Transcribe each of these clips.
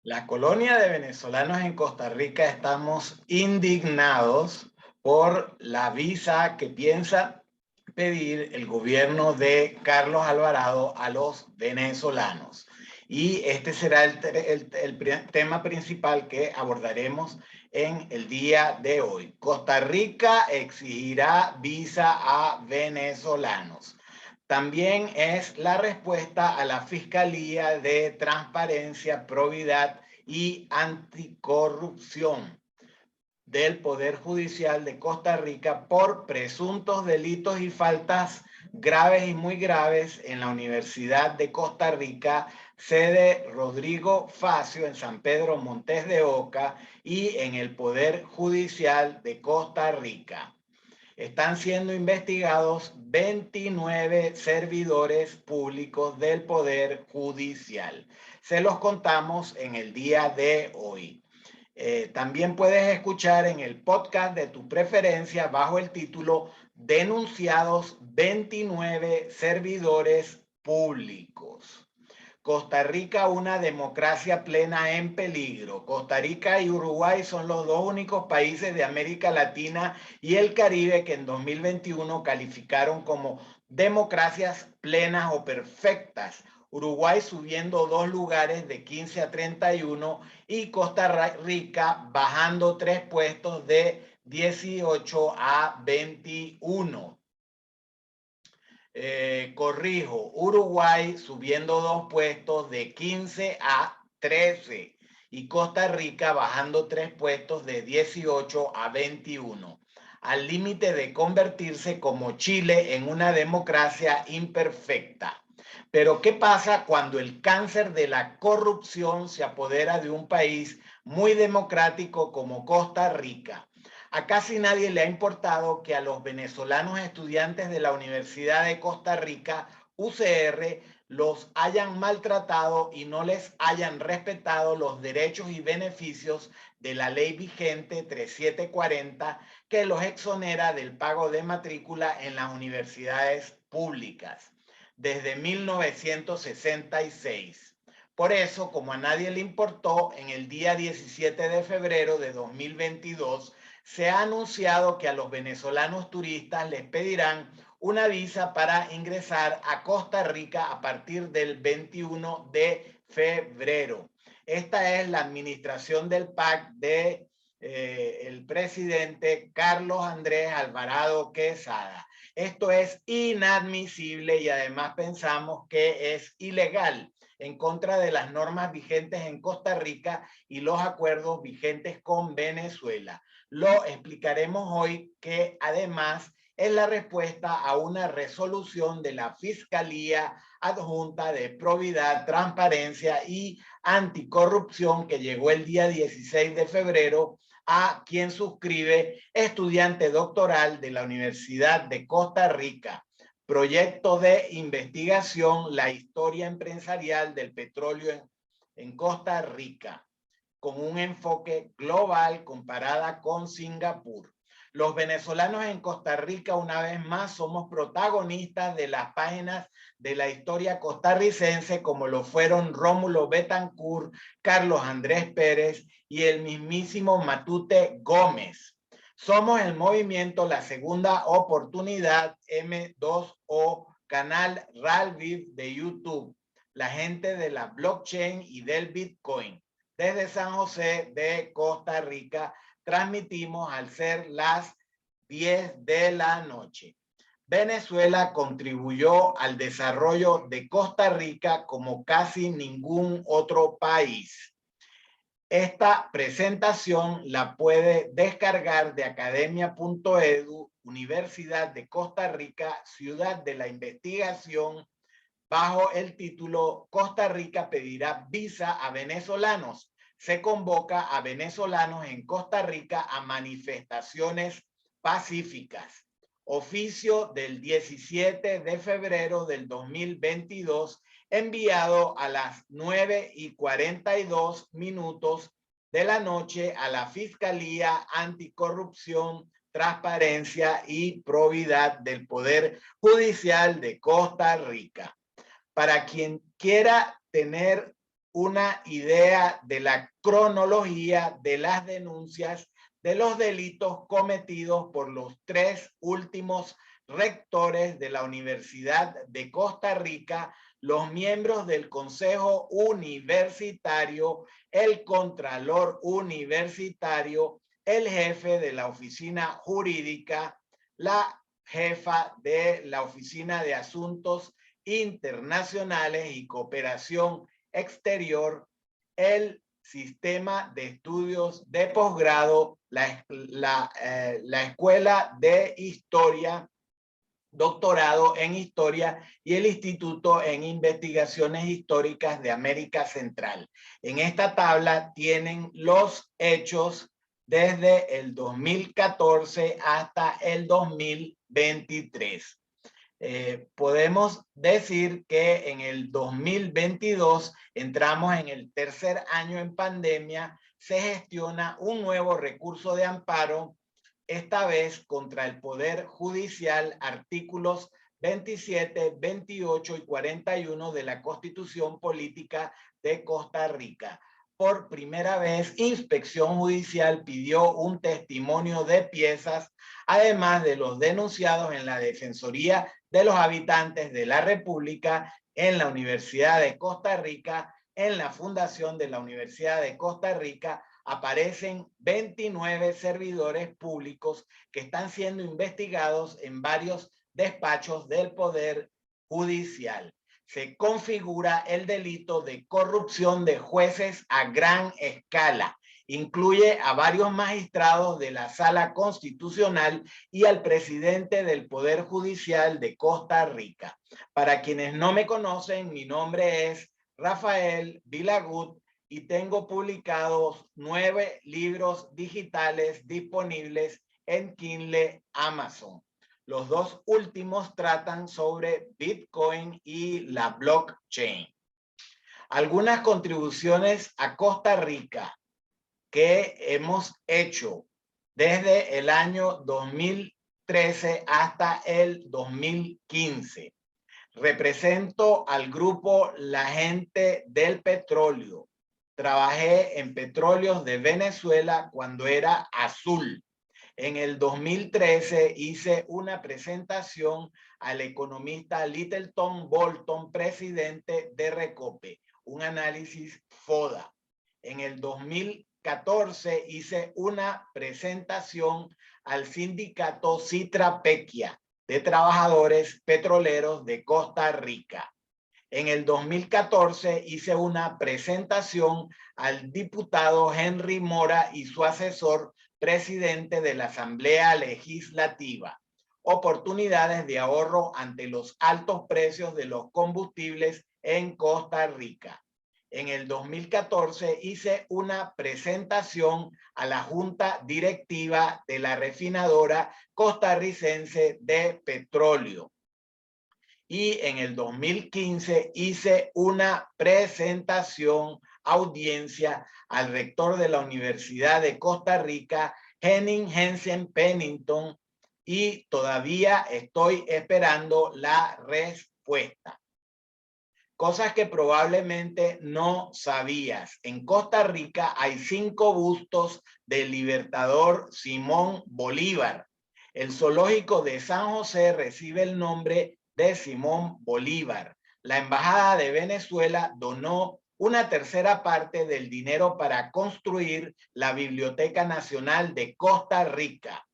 La colonia de venezolanos en Costa Rica estamos indignados por la visa que piensa pedir el gobierno de Carlos Alvarado a los venezolanos. Y este será el tema principal que abordaremos en el día de hoy. Costa Rica exigirá visa a venezolanos. También es la respuesta a la Fiscalía de Transparencia, Probidad y Anticorrupción del Poder Judicial de Costa Rica por presuntos delitos y faltas graves y muy graves en la Universidad de Costa Rica, sede Rodrigo Facio en San Pedro Montes de Oca y en el Poder Judicial de Costa Rica. Están siendo investigados 29 servidores públicos del Poder Judicial. Se los contamos en el día de hoy. También puedes escuchar en el podcast de tu preferencia bajo el título Denunciados 29 servidores públicos. Costa Rica, una democracia plena en peligro. Costa Rica y Uruguay son los dos únicos países de América Latina y el Caribe que en 2021 calificaron como democracias plenas o perfectas. Uruguay subiendo 2 lugares de 15 a 31 y Costa Rica bajando 3 puestos de 18 a 21. Corrijo, Uruguay subiendo 2 puestos de 15 a 13 y Costa Rica bajando 3 puestos de 18 a 21, al límite de convertirse como Chile en una democracia imperfecta. Pero ¿qué pasa cuando el cáncer de la corrupción se apodera de un país muy democrático como Costa Rica? A casi nadie le ha importado que a los venezolanos estudiantes de la Universidad de Costa Rica, UCR, los hayan maltratado y no les hayan respetado los derechos y beneficios de la ley vigente 3740 que los exonera del pago de matrícula en las universidades públicas desde 1966. Por eso, como a nadie le importó, en el día 17 de febrero de 2022 se ha anunciado que a los venezolanos turistas les pedirán una visa para ingresar a Costa Rica a partir del 21 de febrero. Esta es la administración del PAC de el presidente Carlos Andrés Alvarado Quesada. Esto es inadmisible y además pensamos que es ilegal, en contra de las normas vigentes en Costa Rica y los acuerdos vigentes con Venezuela. Lo explicaremos hoy, que además es la respuesta a una resolución de la Fiscalía Adjunta de Probidad, Transparencia y Anticorrupción que llegó el día 16 de febrero a quien suscribe estudiante doctoral de la Universidad de Costa Rica. Proyecto de investigación, la historia empresarial del petróleo en Costa Rica, con un enfoque global comparada con Singapur. Los venezolanos en Costa Rica, una vez más, somos protagonistas de las páginas de la historia costarricense, como lo fueron Rómulo Betancourt, Carlos Andrés Pérez y el mismísimo Matute Gómez. Somos el movimiento La Segunda Oportunidad M2O, canal RALVIV de YouTube, la gente de la blockchain y del Bitcoin. Desde San José de Costa Rica transmitimos al ser las 10 de la noche. Venezuela contribuyó al desarrollo de Costa Rica como casi ningún otro país. Esta presentación la puede descargar de academia.edu, Universidad de Costa Rica, Ciudad de la Investigación, bajo el título Costa Rica pedirá visa a venezolanos. Se convoca a venezolanos en Costa Rica a manifestaciones pacíficas. Oficio del 17 de febrero del 2022, enviado a las 9:42 de la noche a la Fiscalía Anticorrupción, Transparencia y Probidad del Poder Judicial de Costa Rica. Para quien quiera tener una idea de la cronología de las denuncias de los delitos cometidos por los 3 últimos rectores de la Universidad de Costa Rica, los miembros del Consejo Universitario, el Contralor Universitario, el jefe de la oficina jurídica, la jefa de la Oficina de Asuntos Internacionales y Cooperación Exterior, el Sistema de Estudios de Posgrado, la Escuela de Historia, doctorado en Historia y el Instituto en Investigaciones Históricas de América Central. En esta tabla tienen los hechos desde el 2014 hasta el 2023. Podemos decir que en el 2022 entramos en el tercer año en pandemia, se gestiona un nuevo recurso de amparo, esta vez contra el Poder Judicial, artículos 27, 28 y 41 de la Constitución Política de Costa Rica. Por primera vez, Inspección Judicial pidió un testimonio de piezas, además de los denunciados en la Defensoría de los Habitantes de la República, en la Universidad de Costa Rica, en la Fundación de la Universidad de Costa Rica. Aparecen 29 servidores públicos que están siendo investigados en varios despachos del Poder Judicial. Se configura el delito de corrupción de jueces a gran escala. Incluye a varios magistrados de la Sala Constitucional y al presidente del Poder Judicial de Costa Rica. Para quienes no me conocen, mi nombre es Rafael Vilagut y tengo publicados 9 libros digitales disponibles en Kindle Amazon. Los 2 últimos tratan sobre Bitcoin y la blockchain. Algunas contribuciones a Costa Rica que hemos hecho desde el año 2013 hasta el 2015. Represento al grupo La Gente del Petróleo. Trabajé en Petróleos de Venezuela cuando era azul. En el 2013 hice una presentación al economista Littleton Bolton, presidente de Recope, un análisis FODA. En el 2014 hice una presentación al sindicato Citrapequia de trabajadores petroleros de Costa Rica. En el 2014 hice una presentación al diputado Henry Mora y su asesor, presidente de la Asamblea Legislativa. Oportunidades de ahorro ante los altos precios de los combustibles en Costa Rica. En el 2014 hice una presentación a la Junta Directiva de la Refinadora Costarricense de Petróleo. Y en el 2015 hice una presentación, audiencia al rector de la Universidad de Costa Rica, Henning Jensen Pennington, y todavía estoy esperando la respuesta. Cosas que probablemente no sabías. En Costa Rica hay 5 bustos del libertador Simón Bolívar. El zoológico de San José recibe el nombre de Simón Bolívar. La Embajada de Venezuela donó una tercera parte del dinero para construir la Biblioteca Nacional de Costa Rica,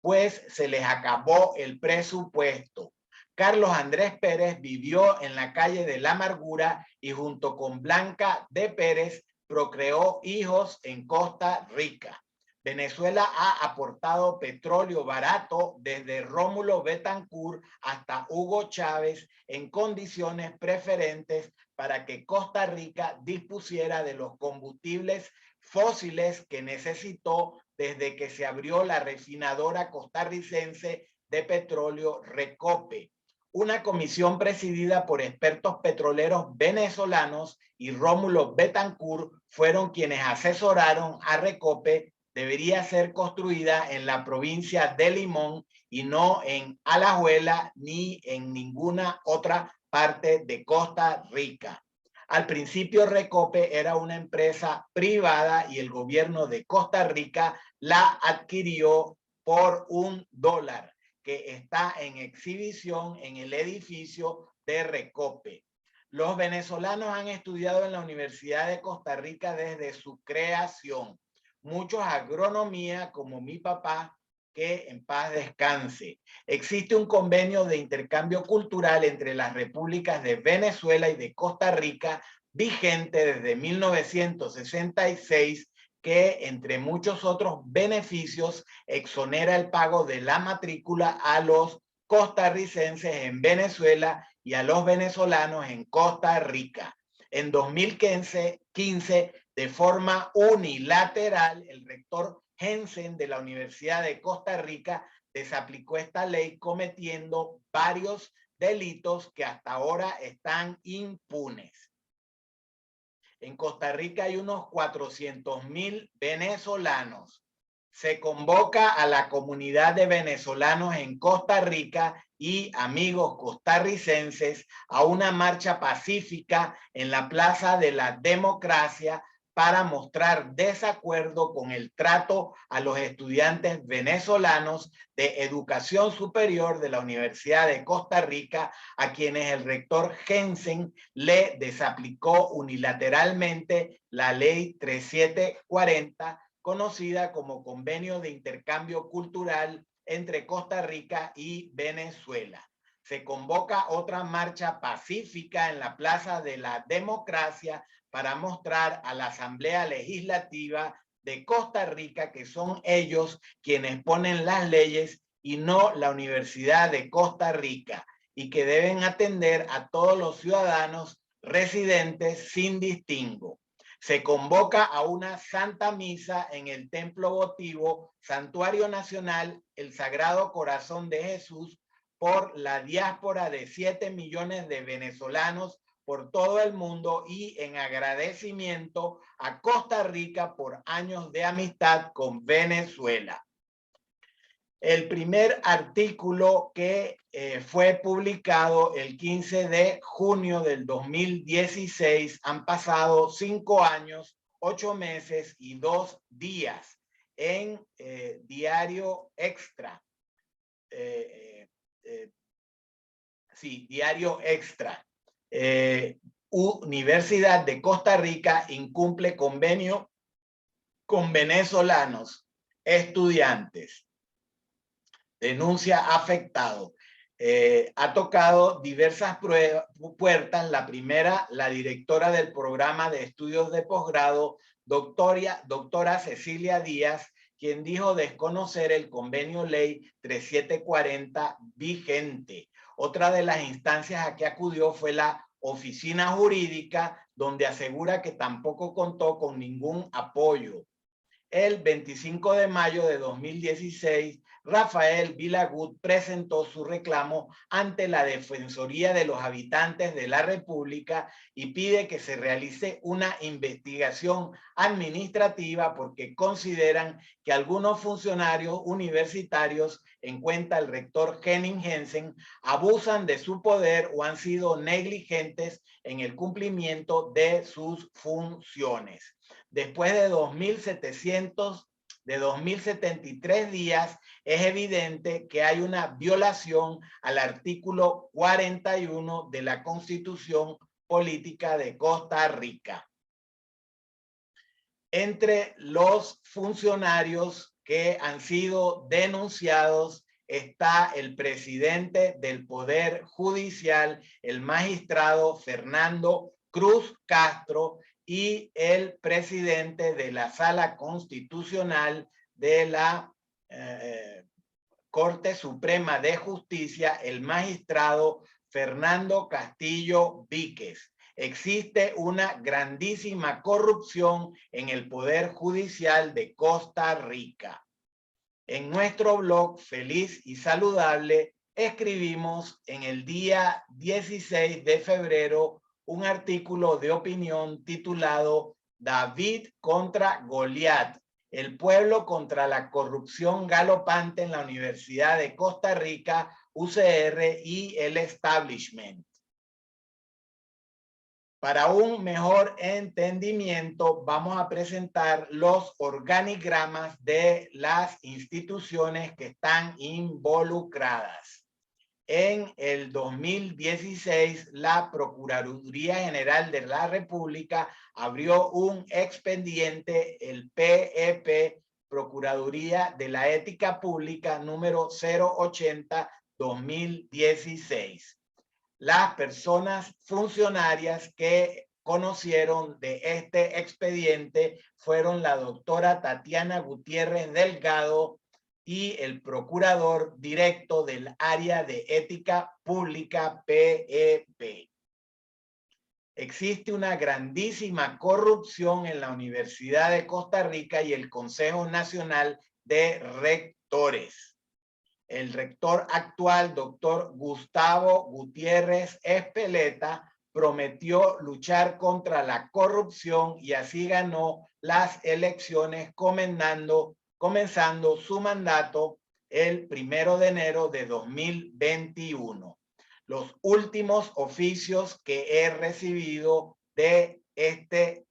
pues se les acabó el presupuesto. Carlos Andrés Pérez vivió en la calle de la Amargura y junto con Blanca de Pérez procreó hijos en Costa Rica. Venezuela ha aportado petróleo barato desde Rómulo Betancourt hasta Hugo Chávez en condiciones preferentes para que Costa Rica dispusiera de los combustibles fósiles que necesitó desde que se abrió la refinadora costarricense de petróleo Recope. Una comisión presidida por expertos petroleros venezolanos y Rómulo Betancourt fueron quienes asesoraron a Recope. Debería ser construida en la provincia de Limón y no en Alajuela ni en ninguna otra parte de Costa Rica. Al principio Recope era una empresa privada y el gobierno de Costa Rica la adquirió por $1, que está en exhibición en el edificio de Recope. Los venezolanos han estudiado en la Universidad de Costa Rica desde su creación. Muchos agronomía, como mi papá, que en paz descanse. Existe un convenio de intercambio cultural entre las repúblicas de Venezuela y de Costa Rica vigente desde 1966 que, entre muchos otros beneficios, exonera el pago de la matrícula a los costarricenses en Venezuela y a los venezolanos en Costa Rica. En 2015, de forma unilateral, el rector Jensen de la Universidad de Costa Rica desaplicó esta ley cometiendo varios delitos que hasta ahora están impunes. En Costa Rica hay unos 400,000 venezolanos. Se convoca a la comunidad de venezolanos en Costa Rica y amigos costarricenses a una marcha pacífica en la Plaza de la Democracia para mostrar desacuerdo con el trato a los estudiantes venezolanos de educación superior de la Universidad de Costa Rica, a quienes el rector Jensen le desaplicó unilateralmente la ley 3740, conocida como Convenio de Intercambio Cultural entre Costa Rica y Venezuela. Se convoca otra marcha pacífica en la Plaza de la Democracia para mostrar a la Asamblea Legislativa de Costa Rica que son ellos quienes ponen las leyes y no la Universidad de Costa Rica, y que deben atender a todos los ciudadanos residentes sin distingo. Se convoca a una santa misa en el templo votivo Santuario Nacional El Sagrado Corazón de Jesús por la diáspora de 7 millones de venezolanos por todo el mundo y en agradecimiento a Costa Rica por años de amistad con Venezuela. El primer artículo que fue publicado el 15 de junio del 2016, han pasado 5 años, 8 meses y 2 días en Diario Extra. Sí, Diario Extra. Universidad de Costa Rica incumple convenio con venezolanos estudiantes. Denuncia afectado. Ha tocado diversas puertas. La primera, la directora del programa de estudios de posgrado, doctora Cecilia Díaz, quien dijo desconocer el convenio ley 3740 vigente. Otra de las instancias a que acudió fue la oficina jurídica, donde asegura que tampoco contó con ningún apoyo. El 25 de mayo de 2016, Rafael Vilagut presentó su reclamo ante la Defensoría de los Habitantes de la República y pide que se realice una investigación administrativa porque consideran que algunos funcionarios universitarios, en cuenta el rector Henning Jensen, abusan de su poder o han sido negligentes en el cumplimiento de sus funciones. Después de 2.073 días, es evidente que hay una violación al artículo 41 de la Constitución Política de Costa Rica. Entre los funcionarios que han sido denunciados está el presidente del Poder Judicial, el magistrado Fernando Cruz Castro, y el presidente de la Sala Constitucional de la Corte Suprema de Justicia, el magistrado Fernando Castillo Víquez. Existe una grandísima corrupción en el Poder Judicial de Costa Rica. En nuestro blog Feliz y Saludable escribimos en el día 16 de febrero un artículo de opinión titulado David contra Goliat, el pueblo contra la corrupción galopante en la Universidad de Costa Rica, UCR y el establishment. Para un mejor entendimiento, vamos a presentar los organigramas de las instituciones que están involucradas. En el 2016, la Procuraduría General de la República abrió un expediente, el PEP, Procuraduría de la Ética Pública número 080-2016. Las personas funcionarias que conocieron de este expediente fueron la doctora Tatiana Gutiérrez Delgado y el procurador directo del área de ética pública PEP. Existe una grandísima corrupción en la Universidad de Costa Rica y el Consejo Nacional de Rectores. El rector actual, doctor Gustavo Gutiérrez Espeleta, prometió luchar contra la corrupción y así ganó las elecciones comenzando su mandato el 1 de enero de 2021. Los últimos oficios que he recibido de este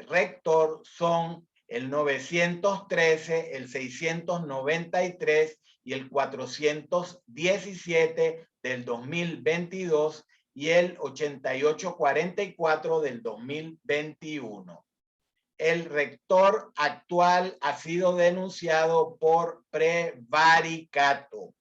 rector son el 913, el 693 y el 417 del 2022 y el 8844 del 2021. El rector actual ha sido denunciado por prevaricato.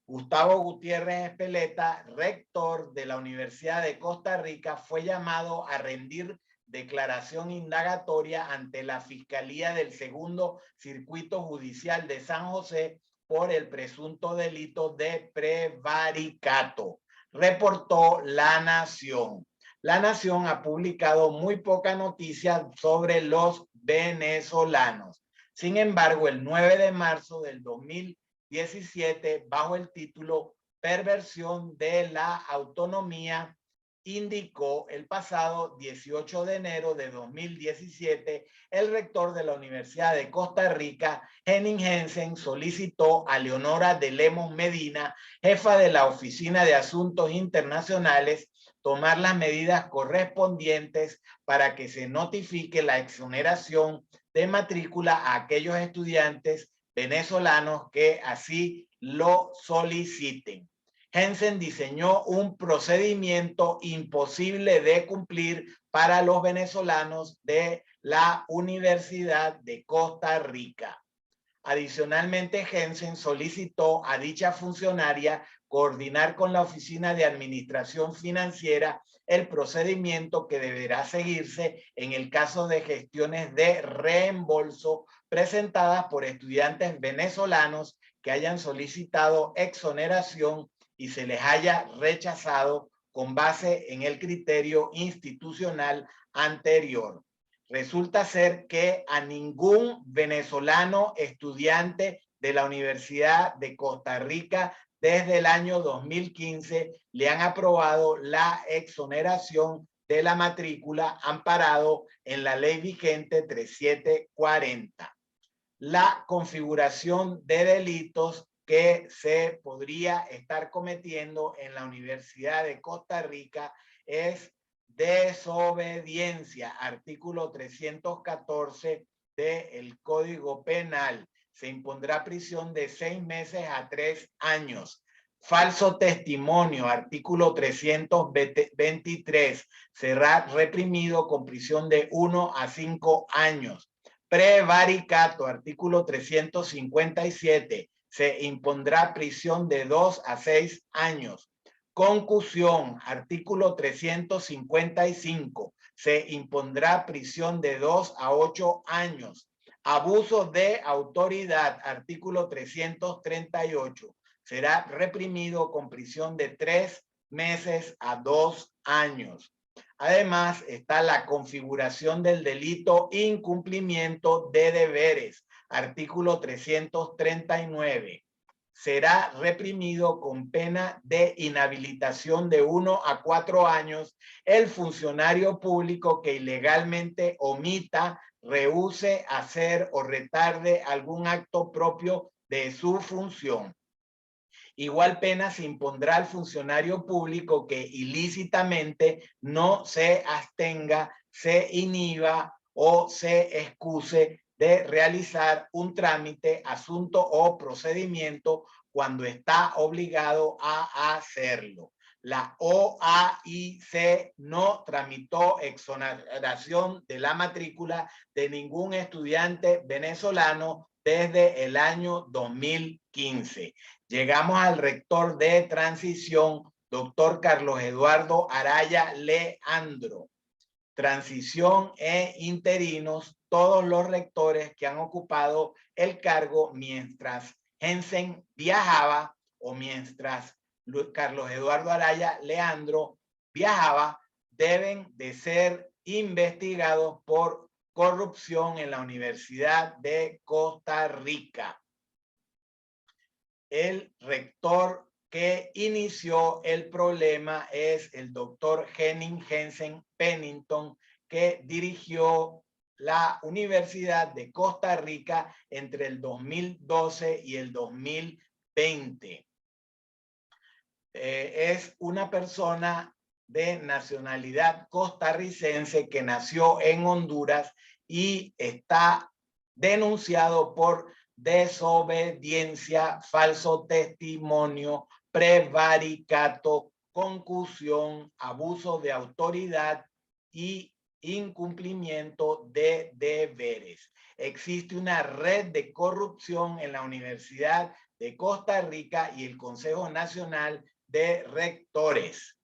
Gustavo Gutiérrez Espeleta, rector de la Universidad de Costa Rica, fue llamado a rendir declaración indagatoria ante la Fiscalía del Segundo Circuito Judicial de San José por el presunto delito de prevaricato, reportó La Nación. La Nación ha publicado muy poca noticia sobre los venezolanos. Sin embargo, el 9 de marzo del 2017, bajo el título Perversión de la Autonomía, indicó el pasado 18 de enero de 2017, el rector de la Universidad de Costa Rica, Henning Jensen, solicitó a Leonora de Lemos Medina, jefa de la Oficina de Asuntos Internacionales, tomar las medidas correspondientes para que se notifique la exoneración de matrícula a aquellos estudiantes venezolanos que así lo soliciten. Jensen diseñó un procedimiento imposible de cumplir para los venezolanos de la Universidad de Costa Rica. Adicionalmente, Jensen solicitó a dicha funcionaria coordinar con la Oficina de Administración Financiera el procedimiento que deberá seguirse en el caso de gestiones de reembolso presentadas por estudiantes venezolanos que hayan solicitado exoneración y se les haya rechazado con base en el criterio institucional anterior. Resulta ser que a ningún venezolano estudiante de la Universidad de Costa Rica desde el año 2015 le han aprobado la exoneración de la matrícula amparado en la ley vigente 3740. La configuración de delitos que se podría estar cometiendo en la Universidad de Costa Rica es desobediencia, artículo 314 del Código Penal. Se impondrá prisión de 6 meses a 3 años. Falso testimonio, artículo 323, será reprimido con prisión de 1 a 5 años. Prevaricato, artículo 357, se impondrá prisión de 2 a 6 años. Concusión, artículo 355, se impondrá prisión de 2 a 8 años. Abuso de autoridad, artículo 338, será reprimido con prisión de 3 meses a 2 años. Además, está la configuración del delito incumplimiento de deberes, artículo 339. Será reprimido con pena de inhabilitación de 1 a 4 años el funcionario público que ilegalmente omita, rehúse hacer o retarde algún acto propio de su función. Igual pena se impondrá al funcionario público que ilícitamente no se abstenga, se inhiba o se excuse de realizar un trámite, asunto o procedimiento cuando está obligado a hacerlo. La OAIC no tramitó exoneración de la matrícula de ningún estudiante venezolano desde el año 2015. Llegamos al rector de transición, doctor Carlos Eduardo Araya Leandro. Transición e interinos, todos los rectores que han ocupado el cargo mientras Jensen viajaba o mientras Carlos Eduardo Araya Leandro viajaba, deben de ser investigados por corrupción en la Universidad de Costa Rica. El rector que inició el problema es el doctor Henning Jensen Pennington, que dirigió la Universidad de Costa Rica entre el 2012 y el 2020. Es una persona de nacionalidad costarricense que nació en Honduras y está denunciado por desobediencia, falso testimonio, prevaricato, concusión, abuso de autoridad y incumplimiento de deberes. Existe una red de corrupción en la Universidad de Costa Rica y el Consejo Nacional de Rectores.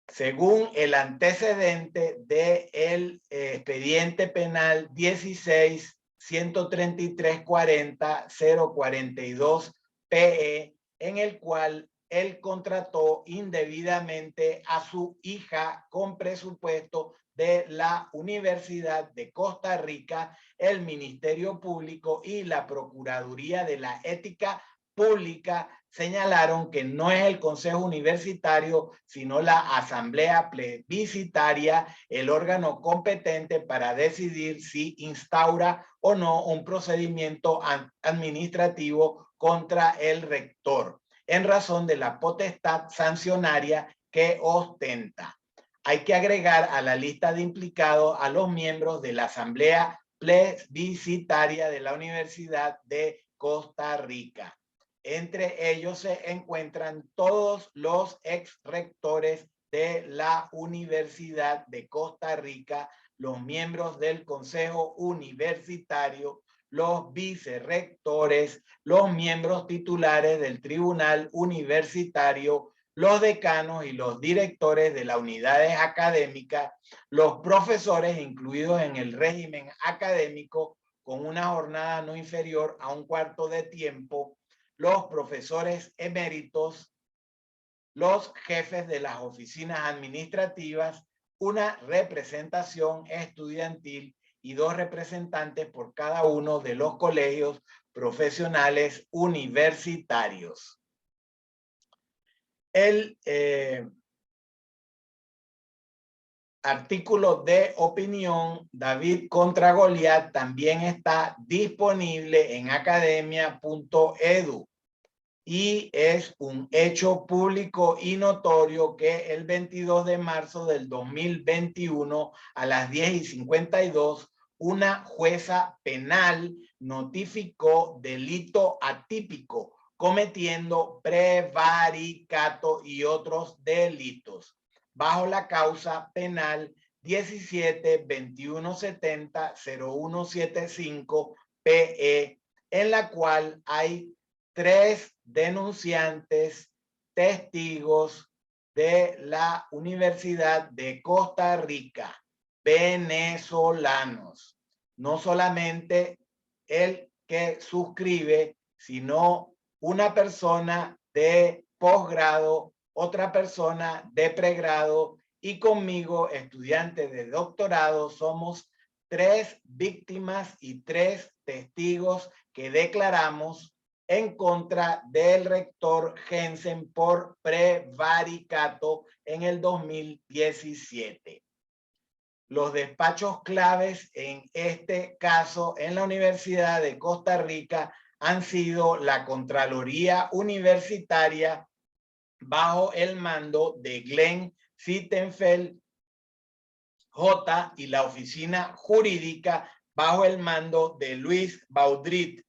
Según el antecedente del expediente penal 16-133-40-042 PE, en el cual él contrató indebidamente a su hija con presupuesto de la Universidad de Costa Rica, el Ministerio Público y la Procuraduría de la Ética Pública señalaron que no es el Consejo Universitario, sino la Asamblea Plebiscitaria, el órgano competente para decidir si instaura o no un procedimiento administrativo contra el rector, en razón de la potestad sancionaria que ostenta. Hay que agregar a la lista de implicados a los miembros de la Asamblea Plebiscitaria de la Universidad de Costa Rica. Entre ellos se encuentran todos los ex rectores de la Universidad de Costa Rica, los miembros del Consejo Universitario, los vicerrectores, los miembros titulares del Tribunal Universitario, los decanos y los directores de las unidades académicas, los profesores incluidos en el régimen académico con una jornada no inferior a un cuarto de tiempo, los profesores eméritos, los jefes de las oficinas administrativas, una representación estudiantil y 2 representantes por cada uno de los colegios profesionales universitarios. El artículo de opinión David contra Goliat también está disponible en academia.edu y es un hecho público y notorio que el 22 de marzo del 2021 a las 10:52 una jueza penal notificó delito atípico cometiendo prevaricato y otros delitos bajo la causa penal 17-2170-0175 PE, en la cual hay 3 denunciantes, testigos de la Universidad de Costa Rica, venezolanos. No solamente el que suscribe, sino una persona de posgrado, otra persona de pregrado y conmigo, estudiante de doctorado. Somos 3 víctimas y 3 testigos que declaramos en contra del rector Jensen por prevaricato en el 2017. Los despachos claves en este caso en la Universidad de Costa Rica han sido la Contraloría Universitaria bajo el mando de Glenn Sittenfeld J y la Oficina Jurídica bajo el mando de Luis Baudrit,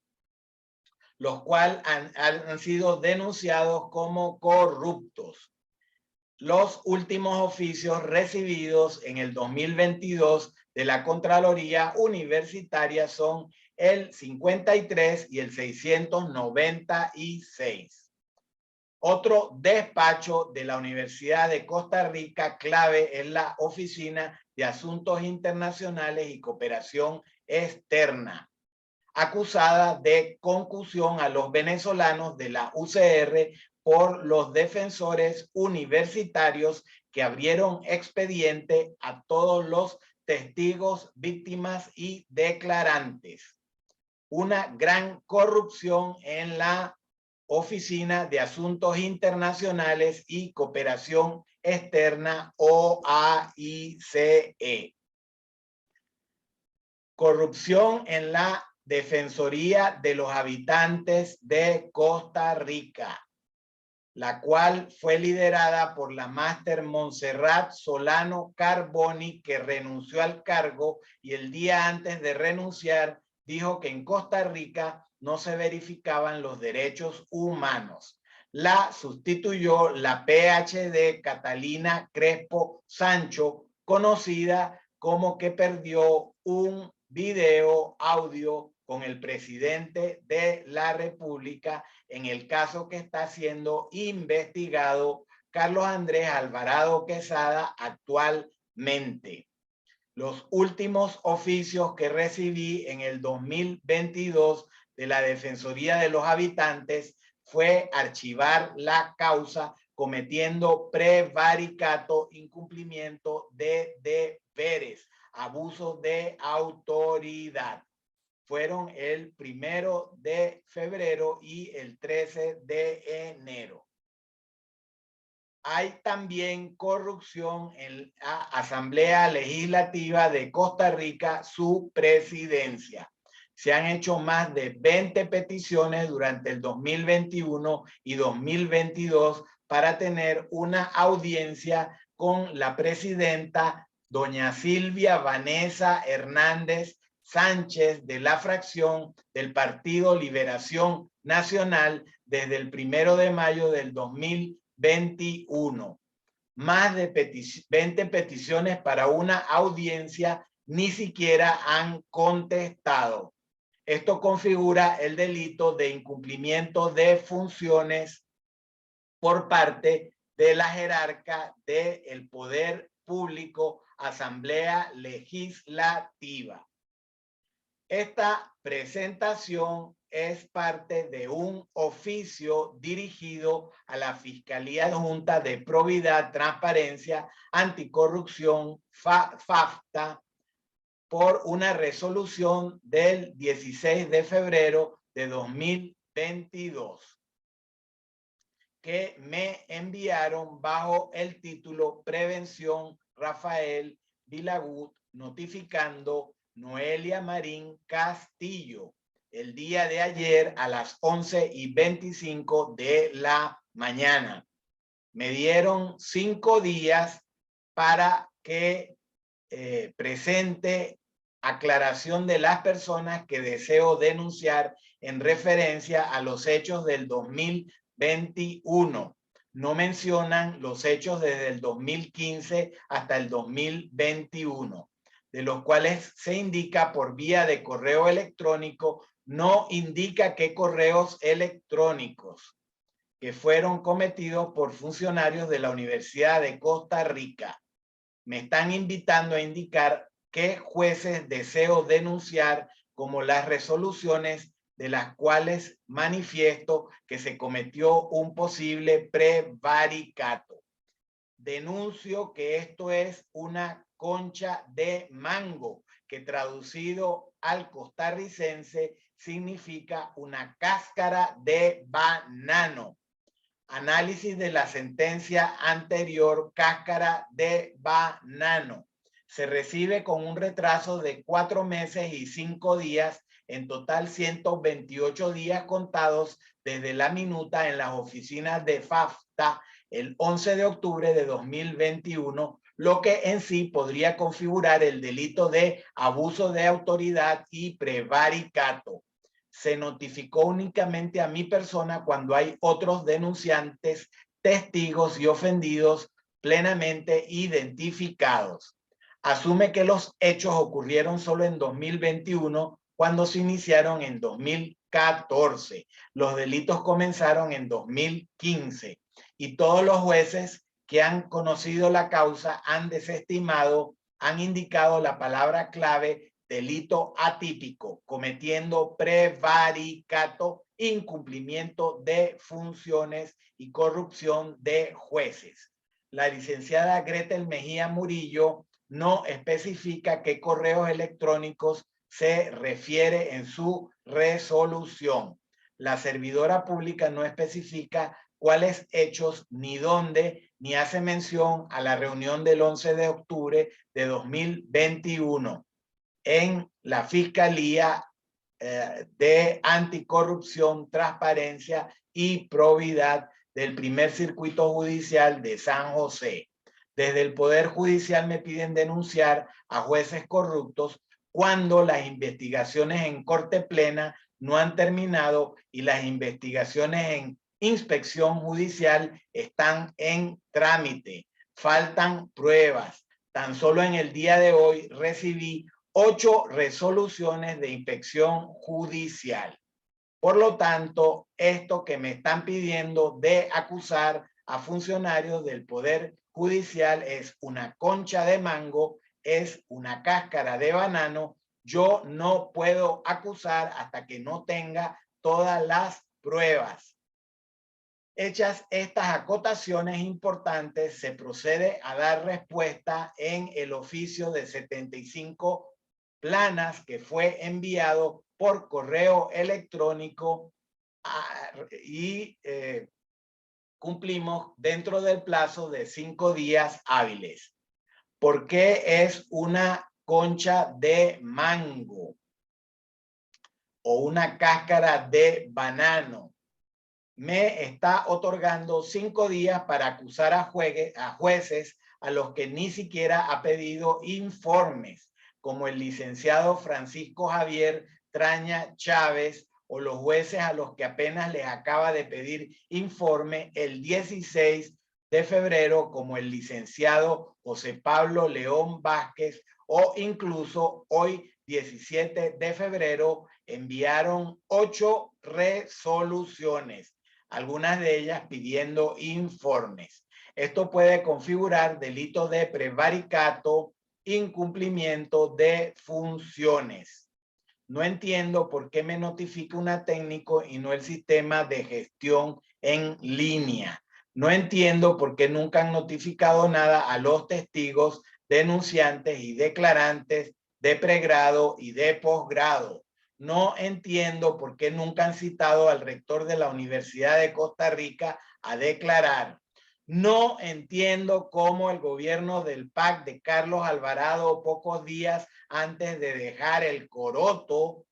los cuales han sido denunciados como corruptos. Los últimos oficios recibidos en el 2022 de la Contraloría Universitaria son el 53 y el 696. Otro despacho de la Universidad de Costa Rica clave es la Oficina de Asuntos Internacionales y Cooperación Externa, acusada de concusión a los venezolanos de la UCR por los defensores universitarios que abrieron expediente a todos los testigos, víctimas y declarantes. Una gran corrupción en la Oficina de Asuntos Internacionales y Cooperación Externa, OAICE. Corrupción en la Defensoría de los Habitantes de Costa Rica, la cual fue liderada por la máster Montserrat Solano Carboni, que renunció al cargo y el día antes de renunciar dijo que en Costa Rica no se verificaban los derechos humanos. La sustituyó la PhD Catalina Crespo Sancho, conocida como que perdió un video, audio con el presidente de la República en el caso que está siendo investigado Carlos Andrés Alvarado Quesada actualmente. Los últimos oficios que recibí en el 2022 de la Defensoría de los Habitantes fue archivar la causa cometiendo prevaricato, incumplimiento de deberes, abuso de autoridad. Fueron el 1 de febrero y el 13 de enero. Hay también corrupción en la Asamblea Legislativa de Costa Rica, su presidencia. Se han hecho más de 20 peticiones durante el 2021 y 2022 para tener una audiencia con la presidenta doña Silvia Vanessa Hernández Sánchez de la fracción del Partido Liberación Nacional desde el 1 de mayo del 2021. Más de 20 peticiones para una audiencia ni siquiera han contestado. Esto configura el delito de incumplimiento de funciones por parte de la jerarca del Poder Público, Asamblea Legislativa. Esta presentación es parte de un oficio dirigido a la Fiscalía Adjunta de Probidad, Transparencia, Anticorrupción, FAFTA, por una resolución del 16 de febrero de 2022 que me enviaron bajo el título Prevención Rafael Vilagut, notificando Noelia Marín Castillo el día de ayer a las 11:25 de la mañana. Me dieron 5 días para que presente aclaración de las personas que deseo denunciar en referencia a los hechos del 2021. No mencionan los hechos desde el 2015 hasta el 2021, de los cuales se indica por vía de correo electrónico. No indica qué correos electrónicos que fueron cometidos por funcionarios de la Universidad de Costa Rica. Me están invitando a indicar qué jueces deseo denunciar, como las resoluciones de las cuales manifiesto que se cometió un posible prevaricato. Denuncio que esto es una concha de mango, que traducido al costarricense significa una cáscara de banano. Análisis de la sentencia anterior, cáscara de banano. Se recibe con un retraso de 4 meses y 5 días en total 128 días contados desde la minuta en las oficinas de FAFTA el 11 de octubre de 2021, lo que en sí podría configurar el delito de abuso de autoridad y prevaricato. Se notificó únicamente a mi persona cuando hay otros denunciantes, testigos y ofendidos plenamente identificados. Asume que los hechos ocurrieron solo en 2021 cuando se iniciaron en 2014. Los delitos comenzaron en 2015 y todos los jueces que han conocido la causa han desestimado, han indicado la palabra clave delito atípico, cometiendo prevaricato, incumplimiento de funciones y corrupción de jueces. La licenciada Gretel Mejía Murillo no especifica qué correos electrónicos se refiere en su resolución. La servidora pública no especifica cuáles hechos, ni dónde, ni hace mención a la reunión del 11 de octubre de 2021 en la Fiscalía de Anticorrupción, Transparencia y Probidad del Primer Circuito Judicial de San José. Desde el Poder Judicial me piden denunciar a jueces corruptos cuando las investigaciones en Corte Plena no han terminado y las investigaciones en inspección judicial están en trámite. Faltan pruebas. Tan solo en el día de hoy recibí 8 resoluciones de inspección judicial. Por lo tanto, esto que me están pidiendo de acusar a funcionarios del Poder Judicial es una concha de mango, es una cáscara de banano. Yo no puedo acusar hasta que no tenga todas las pruebas. Hechas estas acotaciones importantes, se procede a dar respuesta en el oficio de 75 planas que fue enviado por correo electrónico y cumplimos dentro del plazo de 5 días hábiles. ¿Por qué es una concha de mango o una cáscara de banano? Me está otorgando 5 días para acusar a jueces a los que ni siquiera ha pedido informes, como el licenciado Francisco Javier Traña Chávez, o los jueces a los que apenas les acaba de pedir informe el 16 de febrero, como el licenciado José Pablo León Vázquez, o incluso hoy 17 de febrero enviaron 8 resoluciones, algunas de ellas pidiendo informes. Esto puede configurar delitos de prevaricato, incumplimiento de funciones. No entiendo por qué me notifica una técnico y no el sistema de gestión en línea. No entiendo por qué nunca han notificado nada a los testigos, denunciantes y declarantes de pregrado y de posgrado. No entiendo por qué nunca han citado al rector de la Universidad de Costa Rica a declarar. No entiendo cómo el gobierno del PAC de Carlos Alvarado, pocos días antes de dejar el coroto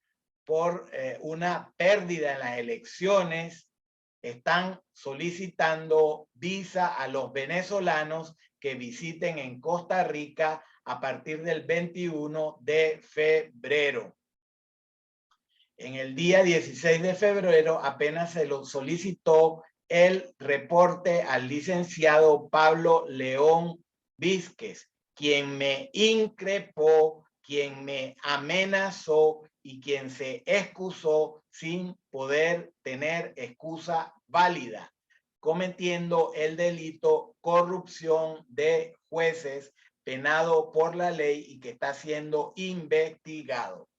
por una pérdida en las elecciones, están solicitando visa a los venezolanos que visiten en Costa Rica a partir del 21 de febrero. En el día 16 de febrero apenas se lo solicitó el reporte al licenciado Pablo León Vázquez, quien me increpó, quien me amenazó y quien se excusó sin poder tener excusa válida, cometiendo el delito corrupción de jueces penado por la ley y que está siendo investigado.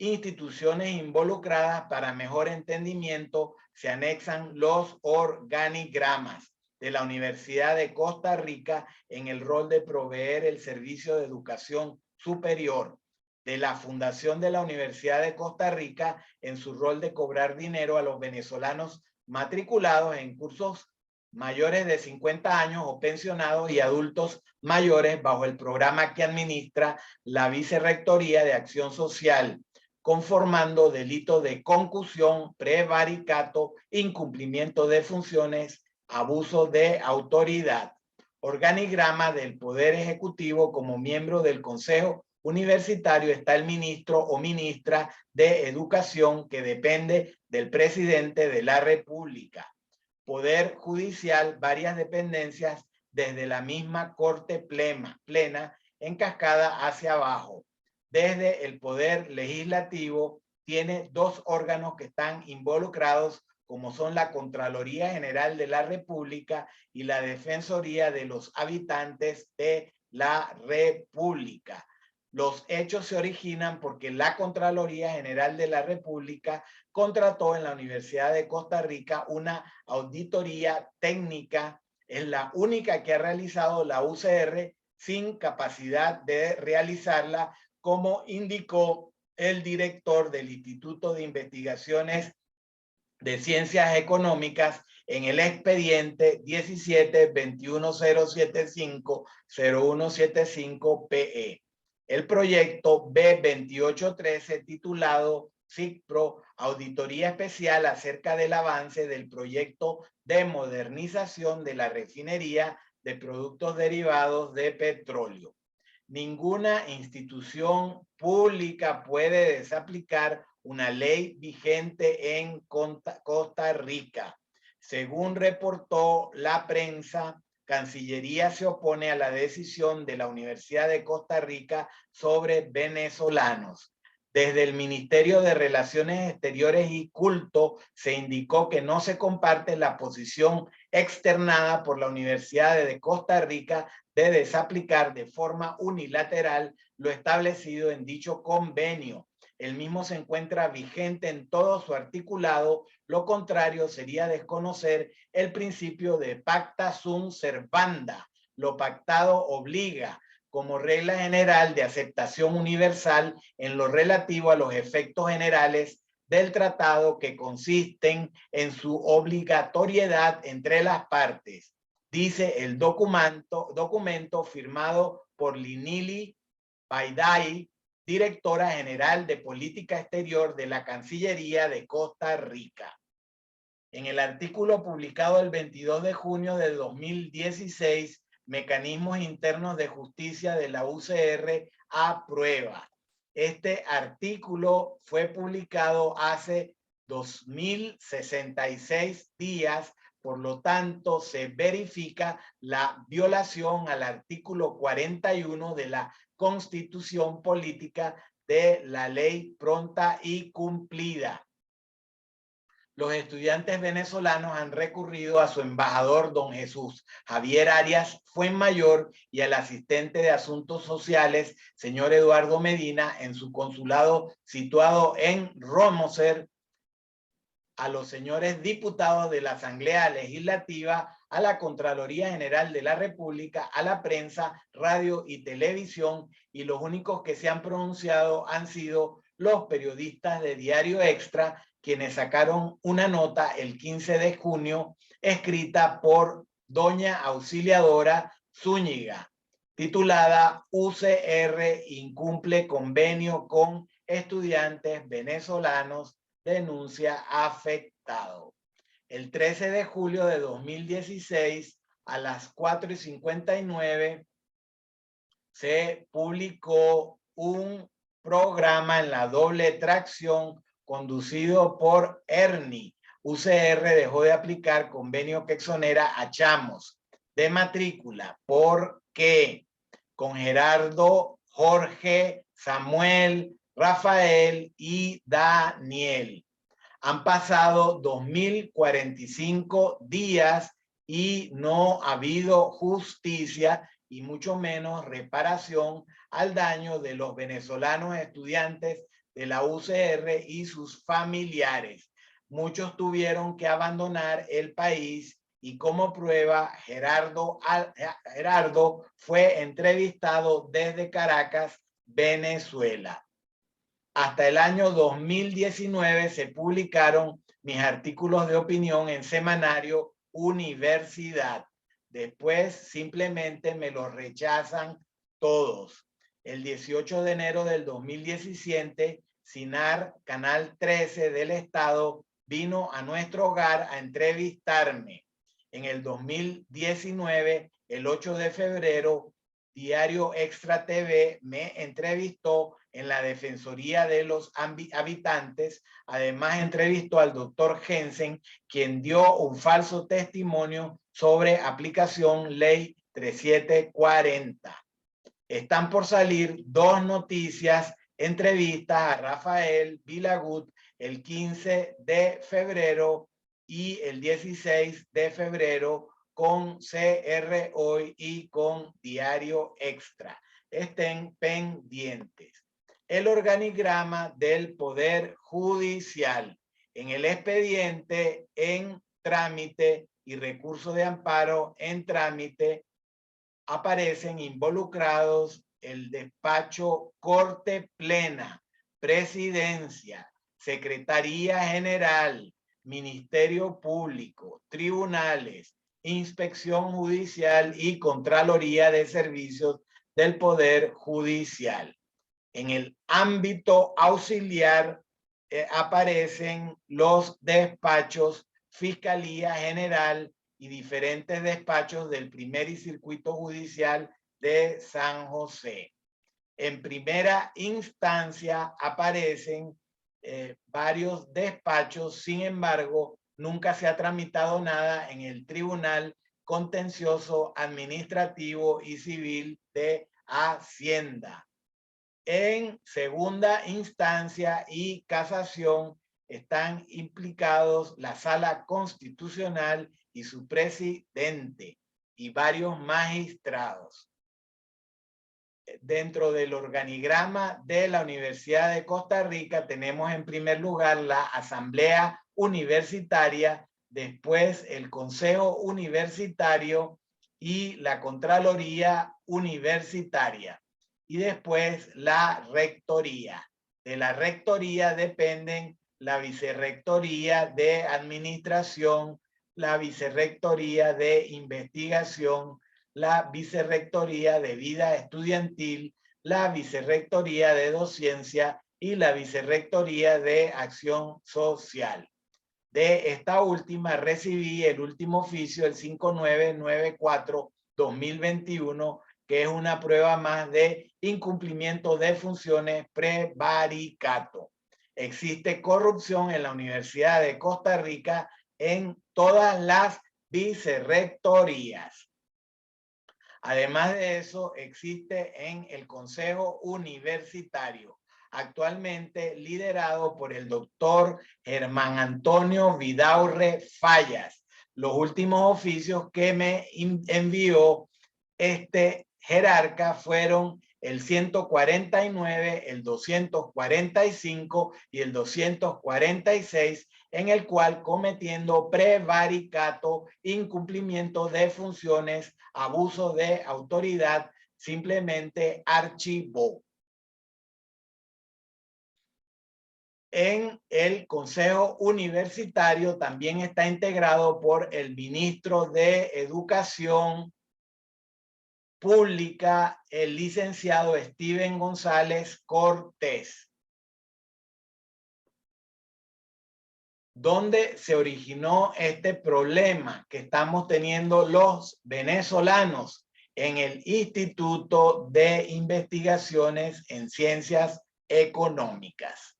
Instituciones involucradas. Para mejor entendimiento se anexan los organigramas de la Universidad de Costa Rica en el rol de proveer el servicio de educación superior, de la Fundación de la Universidad de Costa Rica en su rol de cobrar dinero a los venezolanos matriculados en cursos mayores de 50 años o pensionados y adultos mayores bajo el programa que administra la Vicerrectoría de Acción Social, conformando delitos de concusión, prevaricato, incumplimiento de funciones, abuso de autoridad. Organigrama del Poder Ejecutivo. Como miembro del Consejo Universitario está el ministro o ministra de Educación, que depende del presidente de la República. Poder Judicial, varias dependencias desde la misma Corte Plena en cascada hacia abajo. Desde el Poder Legislativo tiene dos órganos que están involucrados, como son la Contraloría General de la República y la Defensoría de los Habitantes de la República. Los hechos se originan porque la Contraloría General de la República contrató en la Universidad de Costa Rica una auditoría técnica. Es la única que ha realizado la UCR sin capacidad de realizarla, como indicó el director del Instituto de Investigaciones de Ciencias Económicas en el expediente 17-21075-0175-PE. El proyecto B2813, titulado CICPRO, Auditoría Especial acerca del avance del proyecto de modernización de la refinería de productos derivados de petróleo. Ninguna institución pública puede desaplicar una ley vigente en Costa Rica. Según reportó la prensa, Cancillería se opone a la decisión de la Universidad de Costa Rica sobre venezolanos. Desde el Ministerio de Relaciones Exteriores y Culto se indicó que no se comparte la posición externada por la Universidad de Costa Rica de desaplicar de forma unilateral lo establecido en dicho convenio. El mismo se encuentra vigente en todo su articulado. Lo contrario sería desconocer el principio de pacta sunt servanda. Lo pactado obliga, como regla general de aceptación universal en lo relativo a los efectos generales del tratado, que consisten en su obligatoriedad entre las partes. Dice el documento firmado por Linili Paiday, directora general de Política Exterior de la Cancillería de Costa Rica. En el artículo publicado el 22 de junio de 2016, Mecanismos Internos de Justicia de la UCR aprueba. Este artículo fue publicado hace 2066 días, por lo tanto se verifica la violación al artículo 41 de la Constitución Política de la ley pronta y cumplida. Los estudiantes venezolanos han recurrido a su embajador, don Jesús Javier Arias Fuenmayor, y al asistente de Asuntos Sociales, señor Eduardo Medina, en su consulado situado en Romoser, a los señores diputados de la Asamblea Legislativa, a la Contraloría General de la República, a la prensa, radio y televisión, y los únicos que se han pronunciado han sido los periodistas de Diario Extra, quienes sacaron una nota el 15 de junio escrita por doña Auxiliadora Zúñiga, titulada UCR incumple convenio con estudiantes venezolanos, denuncia afectado. El 13 de julio de 2016, a las 4:59, se publicó un programa en la doble tracción conducido por Ernie. UCR dejó de aplicar convenio que exonera a chamos de matrícula. ¿Por qué? Con Gerardo, Jorge, Samuel, Rafael y Daniel. Han pasado 2045 días y no ha habido justicia y mucho menos reparación al daño de los venezolanos estudiantes de la UCR y sus familiares. Muchos tuvieron que abandonar el país y, como prueba, Gerardo fue entrevistado desde Caracas, Venezuela. Hasta el año 2019 se publicaron mis artículos de opinión en Semanario Universidad. Después simplemente me los rechazan todos. El 18 de enero del 2017 CINAR, Canal 13 del Estado, vino a nuestro hogar a entrevistarme. En el 2019, el 8 de febrero, Diario Extra TV me entrevistó en la Defensoría de los Habitantes. Además, entrevistó al doctor Jensen, quien dio un falso testimonio sobre aplicación Ley 3740. Están por salir dos noticias, entrevistas a Rafael Vilagut el 15 de febrero y el 16 de febrero con CR Hoy y con Diario Extra. Estén pendientes. El organigrama del Poder Judicial. En el expediente en trámite y recurso de amparo en trámite aparecen involucrados el despacho Corte Plena, Presidencia, Secretaría General, Ministerio Público, tribunales, Inspección Judicial y Contraloría de Servicios del Poder Judicial. En el ámbito auxiliar aparecen los despachos Fiscalía General y diferentes despachos del primer y circuito judicial de San José. En primera instancia aparecen varios despachos, sin embargo, nunca se ha tramitado nada en el Tribunal Contencioso Administrativo y Civil de Hacienda. En segunda instancia y casación están implicados la Sala Constitucional y su presidente y varios magistrados. Dentro del organigrama de la Universidad de Costa Rica tenemos en primer lugar la Asamblea Universitaria, después el Consejo Universitario y la Contraloría Universitaria y después la Rectoría. De la Rectoría dependen la Vicerrectoría de Administración, la Vicerrectoría de Investigación, la Vicerrectoría de Vida Estudiantil, la Vicerrectoría de Docencia y la Vicerrectoría de Acción Social. De esta última recibí el último oficio, el 5994-2021, que es una prueba más de incumplimiento de funciones prevaricato. Existe corrupción en la Universidad de Costa Rica en todas las vicerrectorías. Además de eso, existe en el Consejo Universitario, actualmente liderado por el doctor Germán Antonio Vidaurre Fallas. Los últimos oficios que me envió este jerarca fueron el 149, el 245 y el 246, en el cual cometiendo prevaricato, incumplimiento de funciones, abuso de autoridad, simplemente archivó. En el Consejo Universitario también está integrado por el ministro de Educación Pública, el licenciado Steven González Cortés. ¿Dónde se originó este problema que estamos teniendo los venezolanos? En el Instituto de Investigaciones en Ciencias Económicas,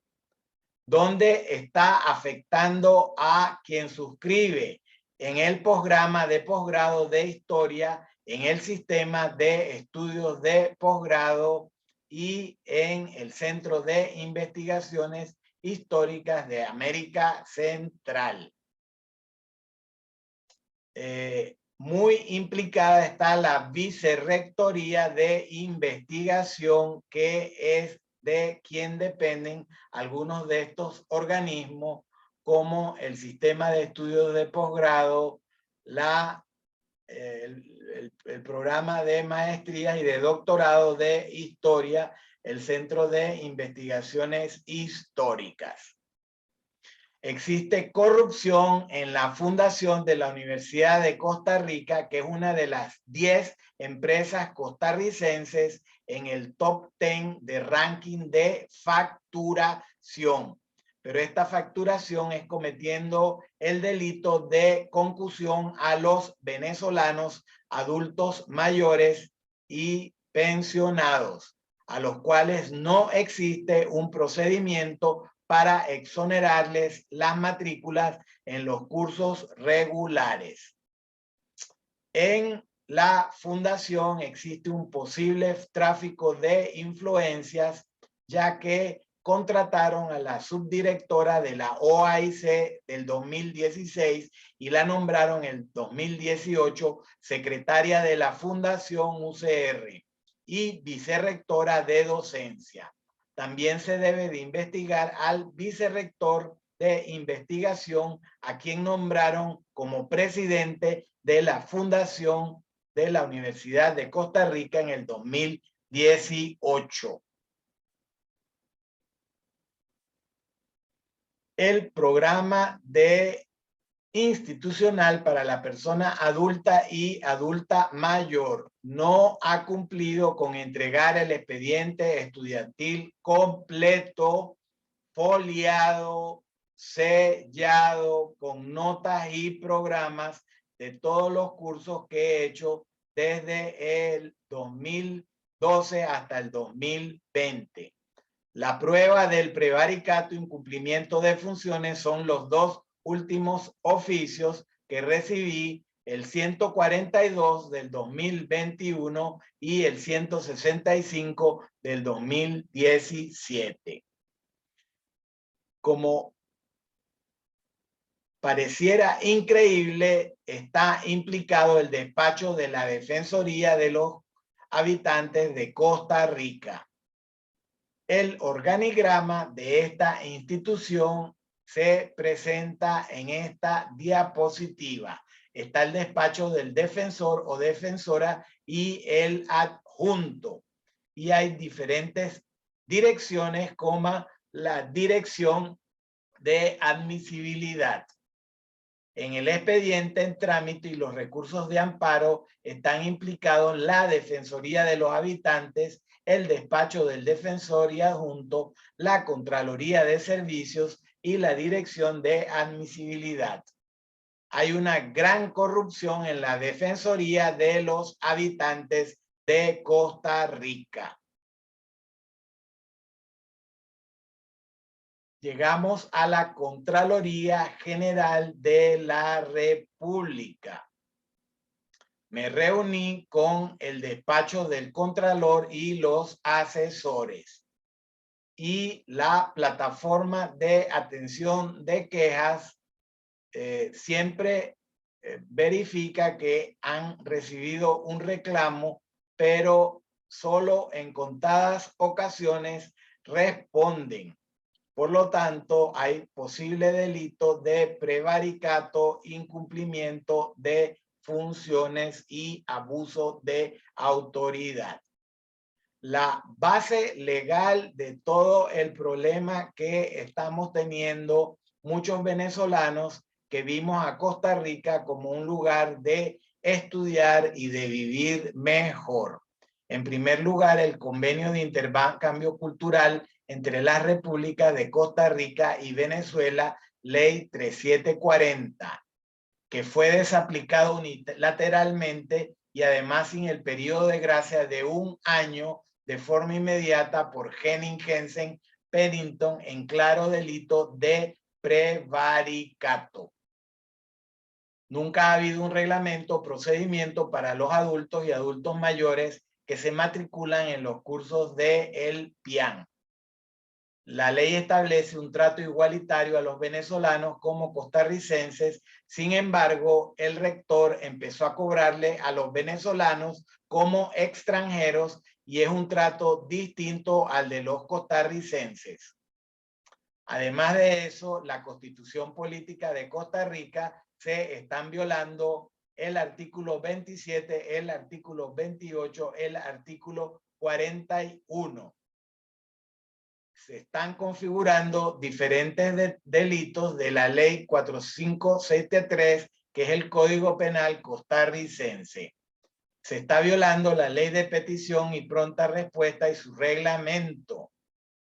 donde está afectando a quien suscribe en el programa de posgrado de Historia, en el sistema de estudios de posgrado y en el Centro de Investigaciones Históricas de América Central. Muy implicada está la Vicerrectoría de Investigación, que es de quien dependen algunos de estos organismos, como el Sistema de Estudios de Posgrado, el programa de maestrías y de doctorado de Historia, el Centro de Investigaciones Históricas. Existe corrupción en la fundación de la Universidad de Costa Rica, que es una de las 10 empresas costarricenses en el top 10 de ranking de facturación. Pero esta facturación es cometiendo el delito de concusión a los venezolanos adultos mayores y pensionados, a los cuales no existe un procedimiento para exonerarles las matrículas en los cursos regulares. En la fundación existe un posible tráfico de influencias, ya que contrataron a la subdirectora de la OAIC del 2016 y la nombraron en el 2018 secretaria de la Fundación UCR y vicerrectora de docencia. También se debe de investigar al vicerrector de investigación, a quien nombraron como presidente de la Fundación de la Universidad de Costa Rica en el 2018. El programa de institucional para la persona adulta y adulta mayor no ha cumplido con entregar el expediente estudiantil completo, foliado, sellado, con notas y programas de todos los cursos que he hecho desde el 2012 hasta el 2020. La prueba del prevaricato, incumplimiento de funciones, son los dos últimos oficios que recibí, el 142 del 2021 y el 165 del 2017. Como pareciera increíble, está implicado el despacho de la Defensoría de los Habitantes de Costa Rica. El organigrama de esta institución se presenta en esta diapositiva. Está el despacho del defensor o defensora y el adjunto. Y hay diferentes direcciones, como la dirección de admisibilidad. En el expediente en trámite y los recursos de amparo están implicados la Defensoría de los Habitantes, el despacho del defensor y adjunto, la Contraloría de Servicios y la Dirección de Admisibilidad. Hay una gran corrupción en la Defensoría de los Habitantes de Costa Rica. Llegamos a la Contraloría General de la República. Me reuní con el despacho del Contralor y los asesores. Y la plataforma de atención de quejas siempre verifica que han recibido un reclamo, pero solo en contadas ocasiones responden. Por lo tanto, hay posible delito de prevaricato, incumplimiento de funciones y abuso de autoridad. La base legal de todo el problema que estamos teniendo muchos venezolanos que vimos a Costa Rica como un lugar de estudiar y de vivir mejor. En primer lugar, el convenio de intercambio cultural entre las repúblicas de Costa Rica y Venezuela, Ley 3740, que fue desaplicado unilateralmente y además sin el periodo de gracia de 1 año de forma inmediata por Henning Jensen Pennington en claro delito de prevaricato. Nunca ha habido un reglamento o procedimiento para los adultos y adultos mayores que se matriculan en los cursos del PIAN. La ley establece un trato igualitario a los venezolanos como costarricenses. Sin embargo, el rector empezó a cobrarle a los venezolanos como extranjeros y es un trato distinto al de los costarricenses. Además de eso, la Constitución Política de Costa Rica se están violando el artículo 27, el artículo 28, el artículo 41. Se están configurando diferentes delitos de la ley 4573, que es el Código Penal costarricense. Se está violando la ley de petición y pronta respuesta y su reglamento.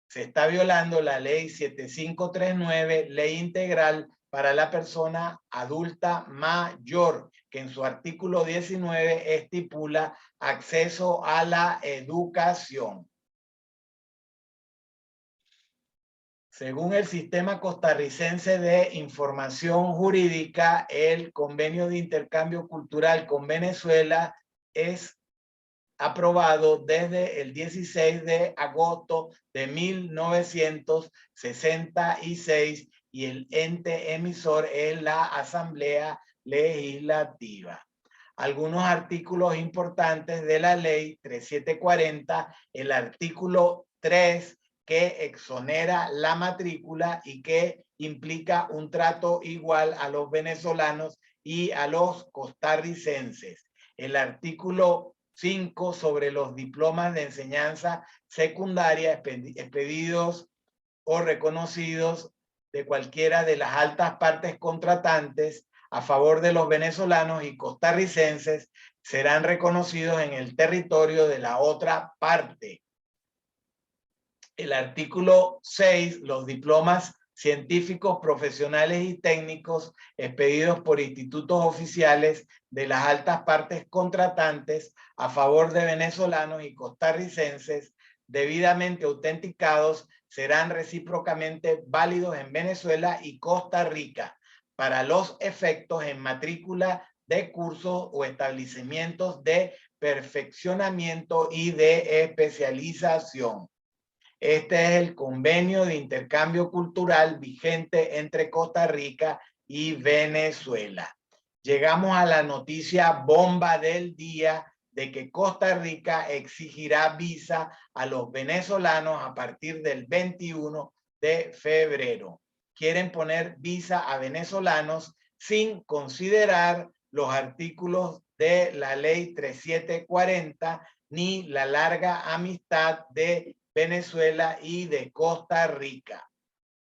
Se está violando la ley 7539, ley integral para la persona adulta mayor, que en su artículo 19 estipula acceso a la educación. Según el Sistema Costarricense de Información Jurídica, el convenio de intercambio cultural con Venezuela es aprobado desde el 16 de agosto de 1966 y el ente emisor es la Asamblea Legislativa. Algunos artículos importantes de la ley 3740, el artículo 3 que exonera la matrícula y que implica un trato igual a los venezolanos y a los costarricenses. El artículo 5 sobre los diplomas de enseñanza secundaria expedidos o reconocidos de cualquiera de las altas partes contratantes a favor de los venezolanos y costarricenses serán reconocidos en el territorio de la otra parte. El artículo 6, los diplomas científicos, profesionales y técnicos expedidos por institutos oficiales de las altas partes contratantes a favor de venezolanos y costarricenses debidamente autenticados serán recíprocamente válidos en Venezuela y Costa Rica para los efectos en matrícula de cursos o establecimientos de perfeccionamiento y de especialización. Este es el convenio de intercambio cultural vigente entre Costa Rica y Venezuela. Llegamos a la noticia bomba del día de que Costa Rica exigirá visa a los venezolanos a partir del 21 de febrero. Quieren poner visa a venezolanos sin considerar los artículos de la ley 3740 ni la larga amistad de Venezuela y de Costa Rica.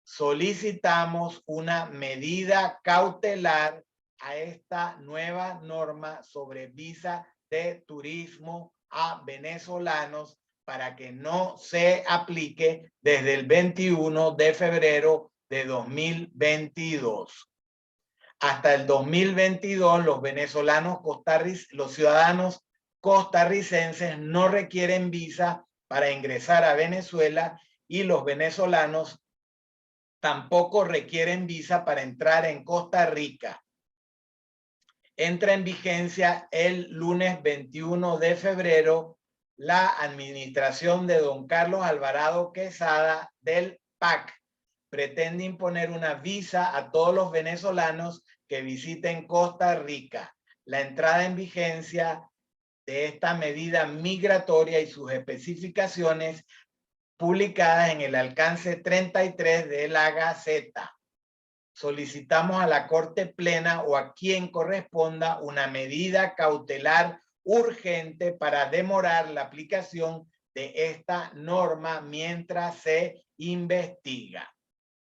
Solicitamos una medida cautelar a esta nueva norma sobre visa de turismo a venezolanos para que no se aplique desde el 21 de febrero de 2022. Hasta el 2022, los venezolanos los ciudadanos costarricenses no requieren visa para ingresar a Venezuela y los venezolanos tampoco requieren visa para entrar en Costa Rica. Entra en vigencia el lunes 21 de febrero la administración de don Carlos Alvarado Quesada del PAC. Pretende imponer una visa a todos los venezolanos que visiten Costa Rica. La entrada en vigencia de esta medida migratoria y sus especificaciones publicadas en el alcance 33 de la Gaceta. Solicitamos a la Corte Plena o a quien corresponda una medida cautelar urgente para demorar la aplicación de esta norma mientras se investiga.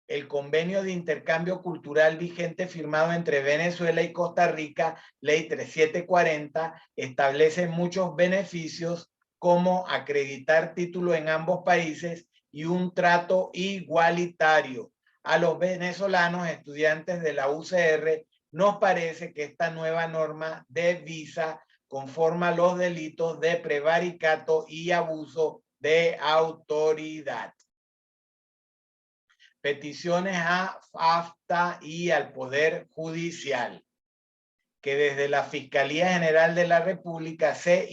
El convenio de intercambio cultural vigente firmado entre Venezuela y Costa Rica, Ley 3740, establece muchos beneficios como acreditar título en ambos países y un trato igualitario. A los venezolanos estudiantes de la UCR nos parece que esta nueva norma de visa conforma los delitos de prevaricato y abuso de autoridad. Peticiones a AFTA y al Poder Judicial. Que desde la Fiscalía General de la República se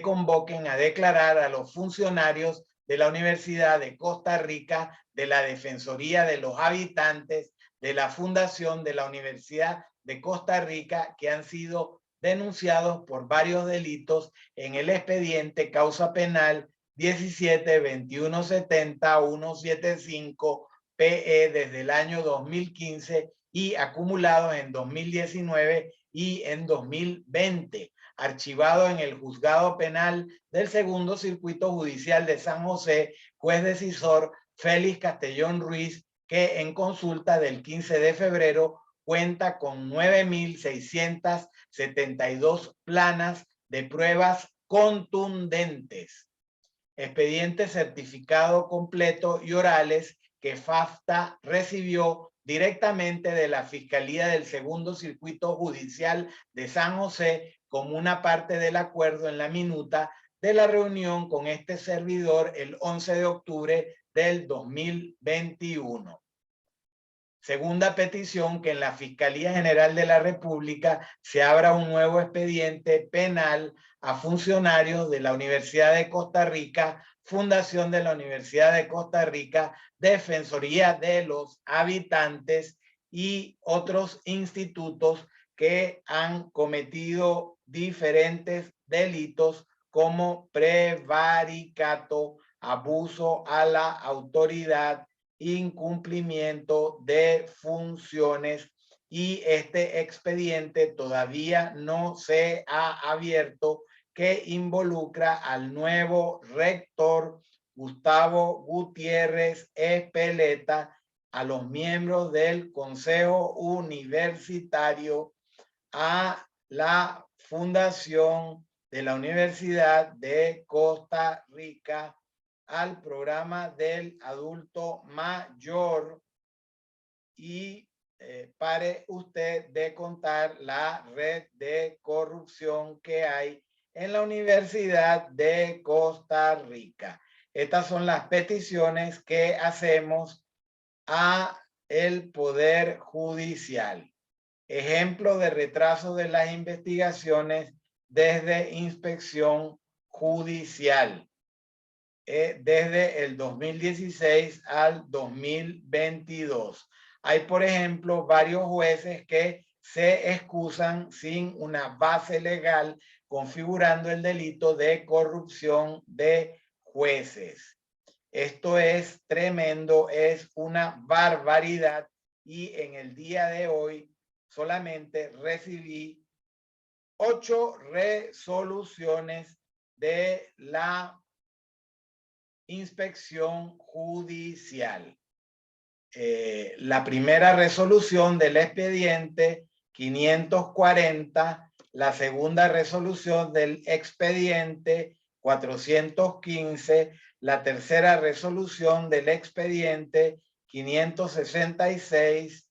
convoquen a declarar a los funcionarios de la Universidad de Costa Rica, de la Defensoría de los Habitantes, de la Fundación de la Universidad de Costa Rica, que han sido denunciados por varios delitos en el expediente causa penal 17-2170-175 PE desde el año 2015 y acumulados en 2019 y en 2020, archivado en el Juzgado Penal del Segundo Circuito Judicial de San José, juez decisor Félix Castellón Ruiz, que en consulta del 15 de febrero cuenta con 9.672 planas de pruebas contundentes, expedientes certificado completo y orales que FAFTA recibió directamente de la Fiscalía del Segundo Circuito Judicial de San José como una parte del acuerdo en la minuta de la reunión con este servidor el 11 de octubre del 2021. Segunda petición, que en la Fiscalía General de la República se abra un nuevo expediente penal a funcionarios de la Universidad de Costa Rica, Fundación de la Universidad de Costa Rica, Defensoría de los Habitantes y otros institutos que han cometido diferentes delitos como prevaricato, abuso a la autoridad, incumplimiento de funciones, y este expediente todavía no se ha abierto, que involucra al nuevo rector Gustavo Gutiérrez Espeleta, a los miembros del Consejo Universitario, a la Fundación de la Universidad de Costa Rica, al programa del adulto mayor, y pare usted de contar la red de corrupción que hay en la Universidad de Costa Rica. Estas son las peticiones que hacemos a el Poder Judicial. Ejemplo de retraso de las investigaciones desde inspección judicial. Desde el 2016 al 2022. Hay, por ejemplo, varios jueces que se excusan sin una base legal, configurando el delito de corrupción de jueces. Esto es tremendo, es una barbaridad, y en el día de hoy solamente recibí 8 resoluciones de la inspección judicial. La primera resolución del expediente 540, la segunda resolución del expediente 415, la tercera resolución del expediente 566,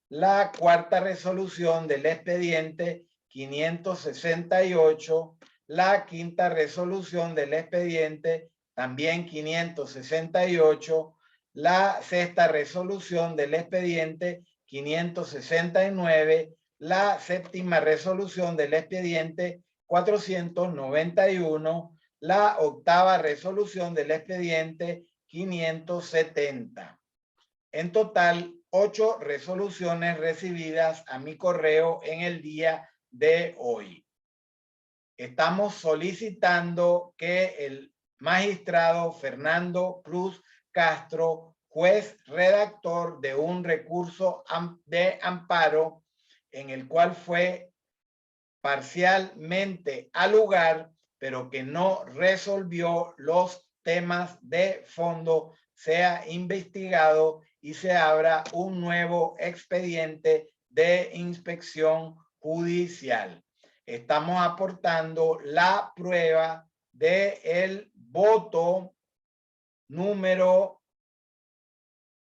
la cuarta resolución del expediente 568, la quinta resolución del expediente también 568, la sexta resolución del expediente 569, la séptima resolución del expediente 491, la octava resolución del expediente 570. En total, 8 resoluciones recibidas a mi correo en el día de hoy. Estamos solicitando que el magistrado Fernando Cruz Castro, juez redactor de un recurso de amparo en el cual fue parcialmente al lugar, pero que no resolvió los temas de fondo, sea investigado y se abra un nuevo expediente de inspección judicial. Estamos aportando la prueba de el voto número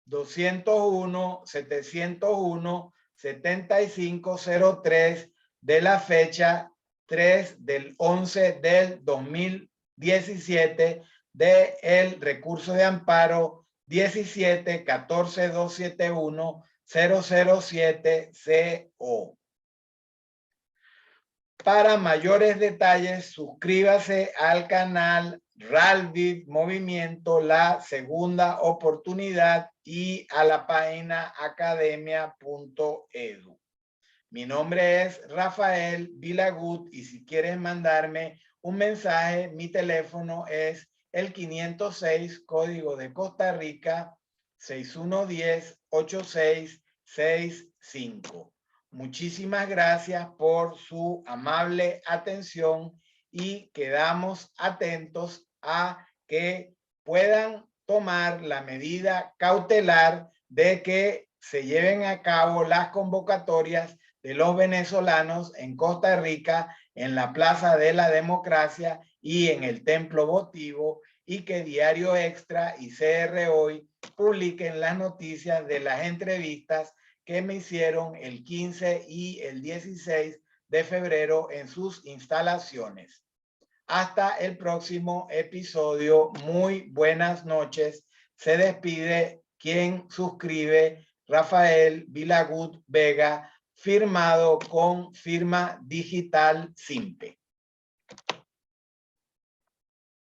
201-701-7503 de la fecha 3 del 11 del 2017 de el recurso de amparo 17-14-271-007 Para mayores detalles, suscríbase al canal Ralvid Movimiento La Segunda Oportunidad y a la página academia.edu. Mi nombre es Rafael Vilagut, y si quieres mandarme un mensaje, mi teléfono es el 506, código de Costa Rica, 6110-8665. Muchísimas gracias por su amable atención y quedamos atentos a que puedan tomar la medida cautelar de que se lleven a cabo las convocatorias de los venezolanos en Costa Rica, en la Plaza de la Democracia y en el Templo Votivo, y que Diario Extra y CR Hoy publiquen las noticias de las entrevistas que me hicieron el 15 y el 16 de febrero en sus instalaciones. Hasta el próximo episodio. Muy buenas noches. Se despide quien suscribe, Rafael Vilagut Vega, firmado con firma digital Simpe.